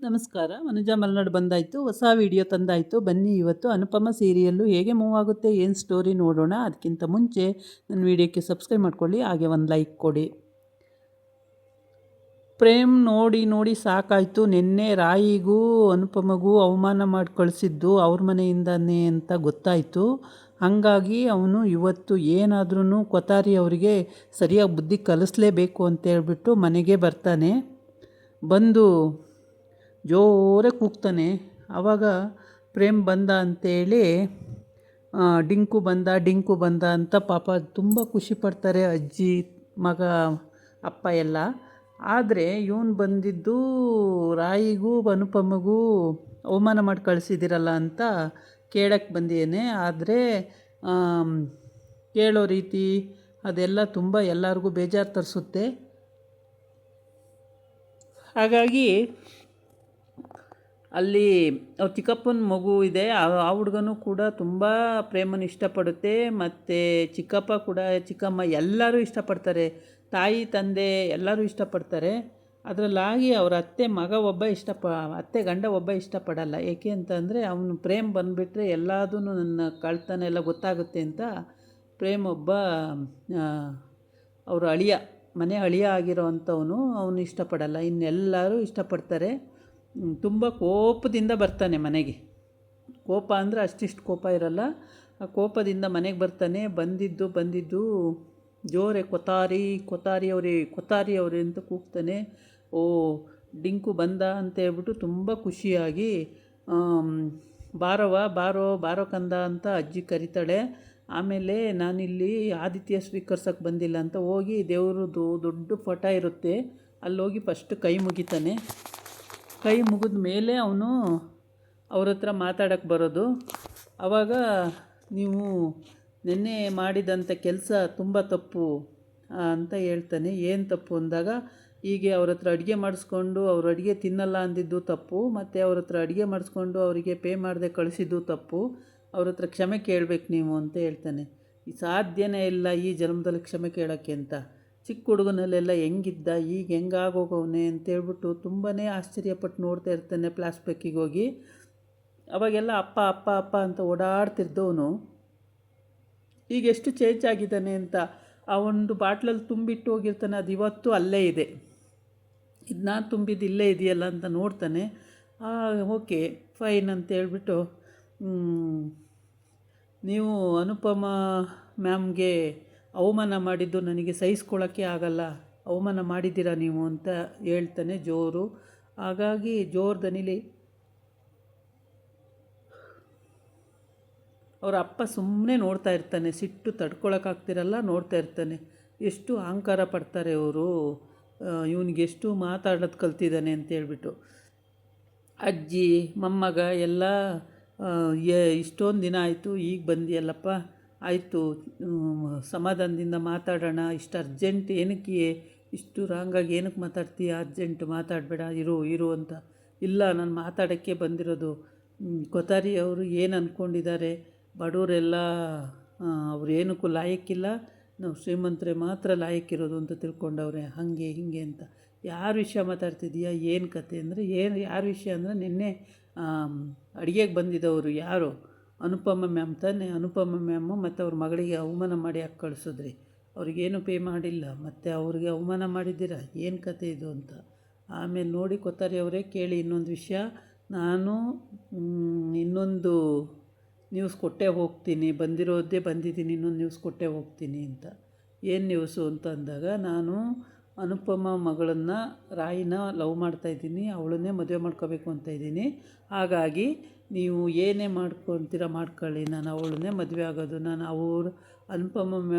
ನಮಸ್ಕಾರ. ಮನುಜ ಮಲೆನಾಡು ಬಂದಾಯಿತು. ಹೊಸ ವಿಡಿಯೋ ತಂದಾಯಿತು. ಬನ್ನಿ ಇವತ್ತು ಅನುಪಮ ಸೀರಿಯಲ್ಲು ಹೇಗೆ ಮೂವ್ ಆಗುತ್ತೆ, ಏನು ಸ್ಟೋರಿ ನೋಡೋಣ. ಅದಕ್ಕಿಂತ ಮುಂಚೆ ನನ್ನ ವಿಡಿಯೋಕ್ಕೆ ಸಬ್ಸ್ಕ್ರೈಬ್ ಮಾಡ್ಕೊಳ್ಳಿ, ಹಾಗೆ ಒಂದು ಲೈಕ್ ಕೊಡಿ. ಪ್ರೇಮ್ ನೋಡಿ ನೋಡಿ ಸಾಕಾಯಿತು. ನಿನ್ನೆ ರಾಯಿಗೂ ಅನುಪಮಗೂ ಅವಮಾನ ಮಾಡಿ ಕಳಿಸಿದ್ದು ಅವ್ರ ಮನೆಯಿಂದನೇ ಅಂತ ಗೊತ್ತಾಯಿತು. ಹಾಗಾಗಿ ಅವನು ಇವತ್ತು ಏನಾದ್ರೂ ಕೊತಾರಿ ಅವರಿಗೆ ಸರಿಯಾಗಿ ಬುದ್ಧಿ ಕಲಿಸ್ಲೇಬೇಕು ಅಂತೇಳ್ಬಿಟ್ಟು ಮನೆಗೆ ಬರ್ತಾನೆ. ಬಂದು ಜೋರಾಗಿ ಕೂಗ್ತಾನೆ. ಆವಾಗ ಪ್ರೇಮ್ ಬಂದ ಅಂತೇಳಿ ಡಿಂಕು ಬಂದ ಅಂತ ಪಾಪ ತುಂಬ ಖುಷಿ ಪಡ್ತಾರೆ ಅಜ್ಜಿ, ಮಗ, ಅಪ್ಪ ಎಲ್ಲ. ಆದರೆ ಇವನು ಬಂದಿದ್ದು ರಾಯಿಗೂ ಅನುಪಮಗೂ ಅವಮಾನ ಮಾಡಿ ಕಳಿಸಿದಿರಲ್ಲ ಅಂತ ಕೇಳಕ್ಕೆ ಬಂದಿದ್ದೇನೆ. ಆದರೆ ಕೇಳೋ ರೀತಿ ಅದೆಲ್ಲ ತುಂಬ ಎಲ್ಲರಿಗೂ ಬೇಜಾರು ತರಿಸುತ್ತೆ. ಹಾಗಾಗಿ ಅಲ್ಲಿ ಅವ್ರ ಚಿಕ್ಕಪ್ಪನ ಮಗು ಇದೆ, ಆ ಹುಡುಗನೂ ಕೂಡ ತುಂಬ ಪ್ರೇಮನ ಇಷ್ಟಪಡುತ್ತೆ. ಮತ್ತು ಚಿಕ್ಕಪ್ಪ ಕೂಡ, ಚಿಕ್ಕಮ್ಮ ಎಲ್ಲರೂ ಇಷ್ಟಪಡ್ತಾರೆ. ತಾಯಿ ತಂದೆ ಎಲ್ಲರೂ ಇಷ್ಟಪಡ್ತಾರೆ. ಅದರಲ್ಲಾಗಿ ಅವ್ರ ಅತ್ತೆ ಮಗ ಒಬ್ಬ ಅತ್ತೆ ಗಂಡ ಒಬ್ಬ ಇಷ್ಟಪಡಲ್ಲ. ಏಕೆ ಅಂತಂದರೆ ಅವನು ಪ್ರೇಮ್ ಬಂದುಬಿಟ್ರೆ ಎಲ್ಲದೂ ನನ್ನ ಕಳ್ತನ ಎಲ್ಲ ಗೊತ್ತಾಗುತ್ತೆ ಅಂತ ಪ್ರೇಮ್ ಒಬ್ಬ ಅವರು ಅಳಿಯ, ಮನೆ ಅಳಿಯ ಆಗಿರೋ ಅಂಥವನು, ಅವನು ಇಷ್ಟಪಡಲ್ಲ. ಇನ್ನೆಲ್ಲರೂ ಇಷ್ಟಪಡ್ತಾರೆ. ತುಂಬ ಕೋಪದಿಂದ ಬರ್ತಾನೆ ಮನೆಗೆ. ಕೋಪ ಅಂದರೆ ಅಷ್ಟಿಷ್ಟು ಕೋಪ ಇರಲ್ಲ. ಆ ಕೋಪದಿಂದ ಮನೆಗೆ ಬರ್ತಾನೆ. ಬಂದಿದ್ದು ಜೋರೆ ಕೊತಾರಿ ಅವರೇ ಅಂತ ಕೂಗ್ತಾನೆ. ಓ ಡಿಂಕು ಬಂದ ಅಂತ ಹೇಳ್ಬಿಟ್ಟು ತುಂಬ ಖುಷಿಯಾಗಿ ಬಾರೋ ಕಂದ ಅಂತ ಅಜ್ಜಿ ಕರಿತಾಳೆ. ಆಮೇಲೆ ನಾನಿಲ್ಲಿ ಆದಿತ್ಯ ಸ್ವೀಕರಿಸೋಕ್ಕೆ ಬಂದಿಲ್ಲ ಅಂತ ಹೋಗಿ ದೇವ್ರದ್ದು ದೊಡ್ಡ ಪಟ ಇರುತ್ತೆ, ಅಲ್ಲೋಗಿ ಫಸ್ಟ್ ಕೈ ಮುಗಿತಾನೆ. ಕೈ ಮುಗಿದ ಮೇಲೆ ಅವನು ಅವ್ರ ಹತ್ರ ಮಾತಾಡೋಕ್ಕೆ ಬರೋದು. ಆವಾಗ ನೀವು ನಿನ್ನೆ ಮಾಡಿದಂಥ ಕೆಲಸ ತುಂಬ ತಪ್ಪು ಅಂತ ಹೇಳ್ತಾನೆ. ಏನು ತಪ್ಪು ಅಂದಾಗ, ಹೀಗೆ ಅವ್ರ ಹತ್ರ ಅಡುಗೆ ಮಾಡಿಸ್ಕೊಂಡು ಅವ್ರು ಅಡುಗೆ ತಿನ್ನಲ್ಲ ಅಂದಿದ್ದು ತಪ್ಪು, ಮತ್ತು ಅವ್ರ ಹತ್ರ ಅಡುಗೆ ಮಾಡಿಸ್ಕೊಂಡು ಅವರಿಗೆ ಪೇ ಮಾಡದೆ ಕಳಿಸಿದ್ದು ತಪ್ಪು. ಅವ್ರ ಹತ್ರ ಕ್ಷಮೆ ಕೇಳಬೇಕು ನೀವು ಅಂತ ಹೇಳ್ತಾನೆ. ಸಾಧ್ಯನೇ ಇಲ್ಲ ಈ ಜನ್ಮದಲ್ಲಿ ಕ್ಷಮೆ ಕೇಳೋಕ್ಕೆ ಅಂತ. ಚಿಕ್ಕ ಹುಡುಗನಲ್ಲೆಲ್ಲ ಹೆಂಗಿದ್ದ, ಈಗ ಹೆಂಗಾಗೋಗವನೆ ಅಂತೇಳ್ಬಿಟ್ಟು ತುಂಬಾ ಆಶ್ಚರ್ಯಪಟ್ಟು ನೋಡ್ತಾ ಇರ್ತಾನೆ ಫ್ಲಾಶ್ಬ್ಯಾಕಿಗೆ ಹೋಗಿ. ಅವಾಗೆಲ್ಲ ಅಪ್ಪ ಅಪ್ಪ ಅಪ್ಪ ಅಂತ ಓಡಾಡ್ತಿದ್ದವನು ಈಗ ಎಷ್ಟು ಚೇಂಜ್ ಆಗಿದ್ದಾನೆ ಅಂತ. ಆ ಒಂದು ಬಾಟ್ಲಲ್ಲಿ ತುಂಬಿಟ್ಟು ಹೋಗಿರ್ತಾನೆ, ಅದು ಇವತ್ತು ಅಲ್ಲೇ ಇದೆ. ಇದು ನಾನು ತುಂಬಿದ್ದು ಇಲ್ಲೇ ಇದೆಯಲ್ಲ ಅಂತ ನೋಡ್ತಾನೆ. ಓಕೆ ಫೈನ್ ಅಂತೇಳ್ಬಿಟ್ಟು, ನೀವು ಅನುಪಮ ಮ್ಯಾಮ್ಗೆ ಅವಮಾನ ಮಾಡಿದ್ದು ನನಗೆ ಸಹಿಸ್ಕೊಳ್ಳೋಕ್ಕೆ ಆಗಲ್ಲ, ಅವಮಾನ ಮಾಡಿದ್ದೀರಾ ನೀವು ಅಂತ ಹೇಳ್ತಾನೆ ಜೋರು. ಹಾಗಾಗಿ ಜೋರು ದನಿಲಿ ಅವರ ಅಪ್ಪ ಸುಮ್ಮನೆ ನೋಡ್ತಾ ಇರ್ತಾನೆ. ಸಿಟ್ಟು ತಡ್ಕೊಳಕ್ಕಾಗ್ತಿರಲ್ಲ, ನೋಡ್ತಾ ಇರ್ತಾನೆ. ಎಷ್ಟು ಅಹಂಕಾರ ಪಡ್ತಾರೆ ಅವರು, ಇವನಿಗೆ ಎಷ್ಟು ಮಾತಾಡೋದು ಕಲ್ತಿದ್ದಾನೆ ಅಂತೇಳ್ಬಿಟ್ಟು. ಅಜ್ಜಿ ಮೊಮ್ಮಗ ಎಲ್ಲ ಇಷ್ಟೊಂದು ದಿನ ಆಯಿತು, ಈಗ ಬಂದಿಯಲ್ಲಪ್ಪ, ಆಯಿತು ಸಮಾಧಾನದಿಂದ ಮಾತಾಡೋಣ. ಇಷ್ಟು ಅರ್ಜೆಂಟ್ ಏನಕ್ಕೆ, ಇಷ್ಟು ರಾಂಗಾಗಿ ಏನಕ್ಕೆ ಮಾತಾಡ್ತೀಯ, ಅರ್ಜೆಂಟ್ ಮಾತಾಡಬೇಡ, ಇರು ಅಂತ. ಇಲ್ಲ, ನಾನು ಮಾತಾಡೋಕ್ಕೆ ಬಂದಿರೋದು. ಕೊತಾರಿ ಅವರು ಏನು ಅಂದ್ಕೊಂಡಿದ್ದಾರೆ, ಬಡವರೆಲ್ಲ ಅವ್ರು ಏನಕ್ಕೂ ಲಾಯಕ್ಕಿಲ್ಲ, ನಾವು ಶ್ರೀಮಂತರೇ ಮಾತ್ರ ಲಾಯಕ್ಕಿರೋದು ಅಂತ ತಿಳ್ಕೊಂಡವ್ರೆ, ಹಾಗೆ ಹೀಗೆ ಅಂತ. ಯಾರ ವಿಷಯ ಮಾತಾಡ್ತಿದ್ದೀಯಾ, ಏನು ಕತೆ ಅಂದರೆ, ಯಾರ ವಿಷಯ ಅಂದರೆ ನಿನ್ನೆ ಅಡುಗೆಗೆ ಬಂದಿದ್ದವರು ಯಾರು, ಅನುಪಮ ಮ್ಯಾಮ್ ತಾನೆ. ಅನುಪಮ ಮ್ಯಾಮು ಮತ್ತು ಅವ್ರ ಮಗಳಿಗೆ ಅವಮಾನ ಮಾಡಿ ಯಾಕೆ ಕಳಿಸಿದ್ರಿ, ಅವ್ರಿಗೇನು ಪೇ ಮಾಡಿಲ್ಲ, ಮತ್ತು ಅವ್ರಿಗೆ ಅವಮಾನ ಮಾಡಿದ್ದೀರಾ, ಏನು ಕತೆ ಇದು ಅಂತ. ಆಮೇಲೆ ನೋಡಿ ಕೊತ್ತಾರಿ ಅವರೇ, ಕೇಳಿ ಇನ್ನೊಂದು ವಿಷಯ, ನಾನು ಇನ್ನೊಂದು ನ್ಯೂಸ್ ಕೊಟ್ಟೇ ಹೋಗ್ತೀನಿ, ಬಂದಿದ್ದೀನಿ, ಇನ್ನೊಂದು ನ್ಯೂಸ್ ಕೊಟ್ಟೇ ಹೋಗ್ತೀನಿ ಅಂತ. ಏನು ನ್ಯೂಸು ಅಂತ ಅಂದಾಗ, ನಾನು ಅನುಪಮ ಮಗಳನ್ನು ರಾಯಿನ ಲವ್ ಮಾಡ್ತಾಯಿದ್ದೀನಿ, ಅವಳನ್ನೇ ಮದುವೆ ಮಾಡ್ಕೋಬೇಕು ಅಂತ ಇದ್ದೀನಿ. ಹಾಗಾಗಿ ನೀವು ಏನೇ ಮಾಡ್ಕೊತೀರ ಮಾಡ್ಕೊಳ್ಳಿ, ನಾನು ಅವಳನ್ನೇ ಮದುವೆ ಆಗೋದು. ನಾನು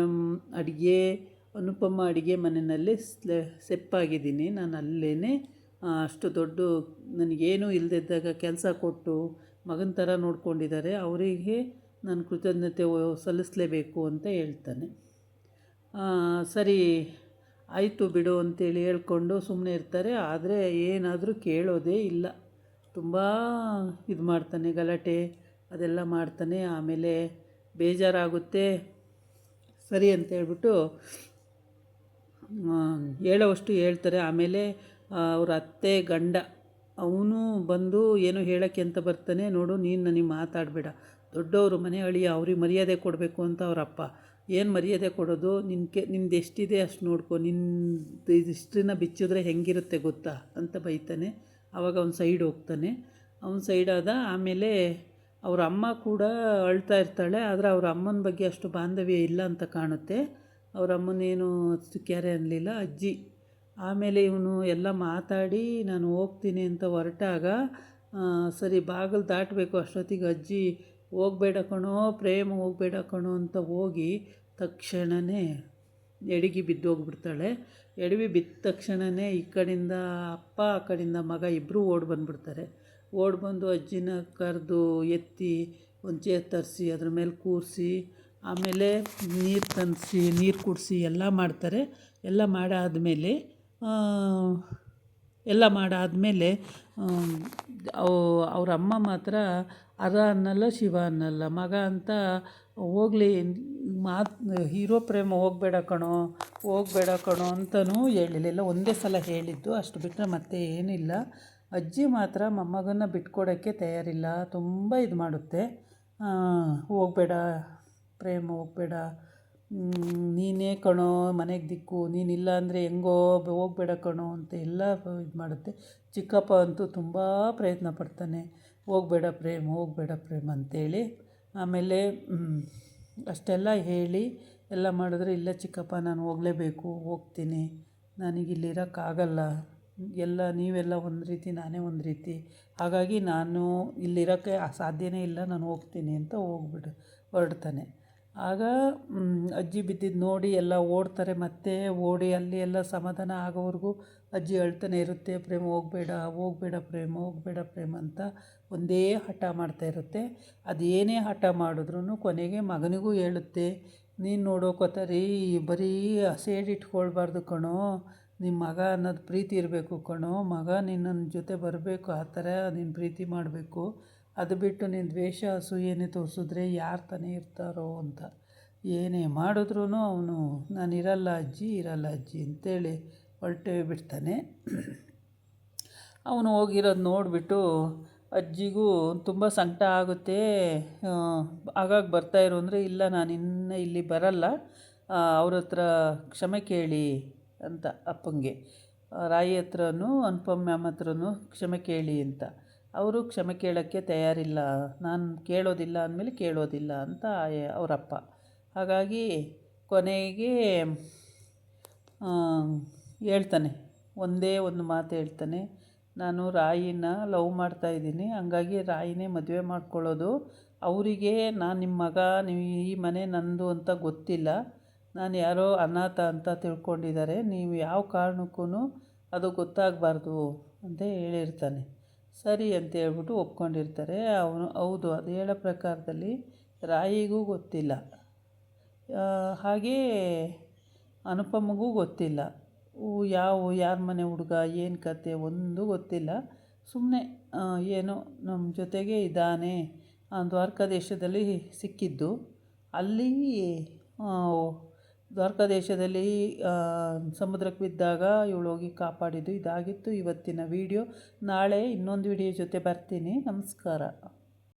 ಅನುಪಮ ಅಡುಗೆ ಮನೆಯಲ್ಲಿ ಸೆಪ್ಪಾಗಿದ್ದೀನಿ. ನಾನು ಅಲ್ಲೇ ಅಷ್ಟು ದೊಡ್ಡ, ನನಗೇನೂ ಇಲ್ಲದಿದ್ದಾಗ ಕೆಲಸ ಕೊಟ್ಟು ಮಗನ ಥರ ನೋಡ್ಕೊಂಡಿದ್ದಾರೆ, ಅವರಿಗೆ ನಾನು ಕೃತಜ್ಞತೆ ಸಲ್ಲಿಸಲೇಬೇಕು ಅಂತ ಹೇಳ್ತಾನೆ. ಸರಿ ಆಯಿತು ಬಿಡು ಅಂತೇಳಿ ಹೇಳ್ಕೊಂಡು ಸುಮ್ಮನೆ ಇರ್ತಾರೆ. ಆದರೆ ಏನಾದರೂ ಕೇಳೋದೇ ಇಲ್ಲ. ತುಂಬ ಇದು ಮಾಡ್ತಾನೆ, ಗಲಾಟೆ ಅದೆಲ್ಲ ಮಾಡ್ತಾನೆ. ಆಮೇಲೆ ಬೇಜಾರಾಗುತ್ತೆ. ಸರಿ ಅಂತ ಹೇಳ್ಬಿಟ್ಟು ಹೇಳೋವಷ್ಟು ಹೇಳ್ತಾರೆ. ಆಮೇಲೆ ಅವ್ರ ಅತ್ತೆ ಗಂಡ ಅವನು ಬಂದು ಏನೋ ಹೇಳೋಕ್ಕೆ ಅಂತ ಬರ್ತಾನೆ. ನೋಡು ನೀನು ನನಗೆ ಮಾತಾಡಬೇಡ, ದೊಡ್ಡವರು ಮನೆ ಅಳಿಯ, ಅವ್ರಿಗೆ ಮರ್ಯಾದೆ ಕೊಡಬೇಕು ಅಂತ ಅವರಪ್ಪ. ಏನು ಮರ್ಯಾದೆ ಕೊಡೋದು, ನಿಂದು ಎಷ್ಟಿದೆ ಅಷ್ಟು ನೋಡ್ಕೊ, ನಿಂದು ಇಷ್ಟನ್ನ ಬಿಚ್ಚಿದ್ರೆ ಹೆಂಗಿರುತ್ತೆ ಗೊತ್ತಾ ಅಂತ ಬೈತಾನೆ. ಆವಾಗ ಅವ್ನು ಸೈಡ್ ಹೋಗ್ತಾನೆ. ಅವ್ನು ಸೈಡಾದ ಆಮೇಲೆ ಅವ್ರ ಅಮ್ಮ ಕೂಡ ಅಳ್ತಾ ಇರ್ತಾಳೆ. ಆದರೆ ಅವ್ರ ಅಮ್ಮನ ಬಗ್ಗೆ ಅಷ್ಟು ಬಾಂಧವ್ಯ ಇಲ್ಲ ಅಂತ ಕಾಣುತ್ತೆ. ಅವ್ರ ಅಮ್ಮನೇನು ಅಷ್ಟು ಕ್ಯಾರೆ ಅನ್ನಲಿಲ್ಲ ಅಜ್ಜಿ. ಆಮೇಲೆ ಇವನು ಎಲ್ಲ ಮಾತಾಡಿ ನಾನು ಹೋಗ್ತೀನಿ ಅಂತ ಹೊರಟಾಗ ಸರಿ ಬಾಗಿಲು ದಾಟಬೇಕು ಅಷ್ಟೊತ್ತಿಗೆ ಅಜ್ಜಿ ಹೋಗಬೇಡ ಕಣೋ ಪ್ರೇಮ, ಹೋಗಬೇಡ ಕಣೋ ಅಂತ ಹೋಗಿ ತಕ್ಷಣವೇ ಎಡಗಿ ಬಿದ್ದೋಗ್ಬಿಡ್ತಾಳೆ. ಎಡವಿ ಬಿದ್ದ ತಕ್ಷಣವೇ ಈ ಕಡೆಯಿಂದ ಅಪ್ಪ ಆ ಕಡೆಯಿಂದ ಮಗ ಇಬ್ಬರೂ ಓಡಿ ಬಂದುಬಿಡ್ತಾರೆ. ಓಡಿ ಬಂದು ಅಜ್ಜಿನ ಕರೆದು ಎತ್ತಿ ಒಂದು ಚೇರ್ ತರಿಸಿ ಅದ್ರ ಮೇಲೆ ಕೂರಿಸಿ ಆಮೇಲೆ ನೀರು ತರಿಸಿ ನೀರು ಕುಡಿಸಿ ಎಲ್ಲ ಮಾಡ್ತಾರೆ. ಎಲ್ಲ ಮಾಡಾದಮೇಲೆ ಅವ್ರ ಅಮ್ಮ ಮಾತ್ರ ಅರ ಅನ್ನಲ್ಲ ಶಿವ ಅನ್ನಲ್ಲ. ಮಗ ಅಂತ ಹೋಗಲಿ ಹೀರೋ ಪ್ರೇಮ ಹೋಗಬೇಡ ಕಣೋ ಅಂತಲೂ ಹೇಳಿಲ್ಲ. ಒಂದೇ ಸಲ ಹೇಳಿದ್ದು, ಅಷ್ಟು ಬಿಟ್ಟರೆ ಮತ್ತೆ ಏನಿಲ್ಲ. ಅಜ್ಜಿ ಮಾತ್ರ ಮೊಮ್ಮಗನ್ನ ಬಿಟ್ಕೊಡೋಕ್ಕೆ ತಯಾರಿಲ್ಲ. ತುಂಬ ಇದು ಮಾಡುತ್ತೆ. ಹೋಗಬೇಡ ಪ್ರೇಮ, ಹೋಗಬೇಡ, ನೀನೇ ಕಣೋ ಮನೆಗೆ ದಿಕ್ಕು, ನೀನಿಲ್ಲ ಅಂದರೆ ಹೆಂಗೋ, ಹೋಗಬೇಡ ಕಣೋ ಅಂತ ಎಲ್ಲ ಇದು ಮಾಡುತ್ತೆ. ಚಿಕ್ಕಪ್ಪ ಅಂತೂ ತುಂಬ ಪ್ರಯತ್ನ ಪಡ್ತಾನೆ, ಹೋಗಬೇಡ ಪ್ರೇಮ್ ಅಂತೇಳಿ. ಆಮೇಲೆ ಅಷ್ಟೆಲ್ಲ ಹೇಳಿ ಎಲ್ಲ ಮಾಡಿದ್ರೆ, ಇಲ್ಲ ಚಿಕ್ಕಪ್ಪ ನಾನು ಹೋಗಲೇಬೇಕು, ಹೋಗ್ತೀನಿ, ನನಗಿಲ್ಲಿರೋಕ್ಕಾಗಲ್ಲ, ನೀವೆಲ್ಲ ಒಂದು ರೀತಿ ನಾನೇ ಒಂದು ರೀತಿ, ಹಾಗಾಗಿ ನಾನು ಇಲ್ಲಿರೋಕ್ಕೆ ಸಾಧ್ಯನೇ ಇಲ್ಲ, ನಾನು ಹೋಗ್ತೀನಿ ಅಂತ ಹೊರಡ್ತಾನೆ. ಆಗ ಅಜ್ಜಿ ಬಿದ್ದಿದ್ದು ನೋಡಿ ಎಲ್ಲ ಓಡ್ತಾರೆ. ಮತ್ತೆ ಓಡಿ ಅಲ್ಲಿ ಎಲ್ಲ ಸಮಾಧಾನ ಆಗೋವರೆಗೂ ಅಜ್ಜಿ ಅಳ್ತಾನೆ ಇರುತ್ತೆ. ಪ್ರೇಮ ಹೋಗಬೇಡ ಪ್ರೇಮ ಅಂತ ಒಂದೇ ಹಠ ಮಾಡ್ತಾ ಇರುತ್ತೆ. ಅದೇನೇ ಹಠ ಮಾಡಿದ್ರೂ ಕೊನೆಗೆ ಮಗನಿಗೂ ಹೇಳುತ್ತೆ, ನೀನು ನೋಡೋ ಕೊತರಿ ಬರೀ ಸೇಡಿಟ್ಕೊಳ್ಬಾರ್ದು ಕಣೋ, ನಿಮ್ಮ ಮಗ ಅನ್ನೋದು ಪ್ರೀತಿ ಇರಬೇಕು ಕಣೋ, ಮಗ ನಿನ್ನ ಜೊತೆ ಬರಬೇಕು, ಆ ಥರ ನೀನು ಪ್ರೀತಿ ಮಾಡಬೇಕು, ಅದು ಬಿಟ್ಟು ನೀನು ದ್ವೇಷ ಅಸೂಯೆನೇ ತೋರಿಸಿದ್ರೆ ಯಾರು ತಾನೇ ಇರ್ತಾರೋ ಅಂತ. ಏನೇ ಮಾಡಿದ್ರೂ ಅವನು ನಾನು ಇರಲ್ಲ ಅಜ್ಜಿ ಅಂತೇಳಿ ಹೊರಟೇ ಬಿಡ್ತಾನೆ. ಅವನು ಹೋಗಿರೋದು ನೋಡಿಬಿಟ್ಟು ಅಜ್ಜಿಗೂ ತುಂಬ ಸಂಕಟ ಆಗುತ್ತೆ. ಆಗಾಗ ಬರ್ತಾಯಿರು ಅಂದರೆ, ಇಲ್ಲ ನಾನು ಇನ್ನು ಇಲ್ಲಿ ಬರಲ್ಲ, ಅವ್ರ ಹತ್ರ ಕ್ಷಮೆ ಕೇಳಿ ಅಂತ ಅಪ್ಪಂಗೆ, ರಾಯಿ ಹತ್ರನೂ ಅನುಪಮ್ ಮ್ಯಾಮ್ ಹತ್ರನೂ ಕ್ಷಮೆ ಕೇಳಿ ಅಂತ. ಅವರು ಕ್ಷಮೆ ಕೇಳೋಕ್ಕೆ ತಯಾರಿಲ್ಲ. ನಾನು ಕೇಳೋದಿಲ್ಲ ಅಂದಮೇಲೆ ಕೇಳೋದಿಲ್ಲ ಅಂತ ಅವರಪ್ಪ. ಹಾಗಾಗಿ ಕೊನೆಗೆ ಹೇಳ್ತಾನೆ, ಒಂದೇ ಒಂದು ಮಾತು ಹೇಳ್ತಾನೆ, ನಾನು ರಾಯಿನ ಲವ್ ಮಾಡ್ತಾಯಿದ್ದೀನಿ, ಹಂಗಾಗಿ ರಾಯಿನೇ ಮದುವೆ ಮಾಡ್ಕೊಳ್ಳೋದು. ಅವರಿಗೆ ನಾನು ನಿಮ್ಮ ಮಗ, ನೀವು ಈ ಮನೆ ನಂದು ಅಂತ ಗೊತ್ತಿಲ್ಲ, ನಾನು ಯಾರೋ ಅನಾಥ ಅಂತ ತಿಳ್ಕೊಂಡಿದ್ದಾರೆ, ನೀವು ಯಾವ ಕಾರಣಕ್ಕೂ ಅದು ಗೊತ್ತಾಗಬಾರ್ದು ಅಂತ ಹೇಳಿರ್ತಾನೆ. ಸರಿ ಅಂತ ಹೇಳ್ಬಿಟ್ಟು ಒಪ್ಕೊಂಡಿರ್ತಾರೆ. ಅವನು ಹೌದು, ಅದು ಹೇಳೋ ಪ್ರಕಾರದಲ್ಲಿ ರಾಯಿಗೂ ಗೊತ್ತಿಲ್ಲ, ಹಾಗೇ ಅನುಪಮಗೂ ಗೊತ್ತಿಲ್ಲ. ಯಾರ ಮನೆ ಹುಡುಗ, ಏನು ಕತೆ ಒಂದು ಗೊತ್ತಿಲ್ಲ. ಸುಮ್ಮನೆ ಏನೋ ನಮ್ಮ ಜೊತೆಗೆ ಇದ್ದಾನೆ, ದ್ವಾರಕಾದೇಶದಲ್ಲಿ ಸಿಕ್ಕಿದ್ದು. ಅಲ್ಲಿ ದ್ವಾರಕಾದೇಶದಲ್ಲಿ ಸಮುದ್ರಕ್ಕೆ ಬಿದ್ದಾಗ ಇವಳು ಹೋಗಿ ಕಾಪಾಡಿದ್ದು. ಇದಾಗಿತ್ತು ಇವತ್ತಿನ ವೀಡಿಯೋ. ನಾಳೆ ಇನ್ನೊಂದು ವೀಡಿಯೋ ಜೊತೆ ಬರ್ತೀನಿ. ನಮಸ್ಕಾರ.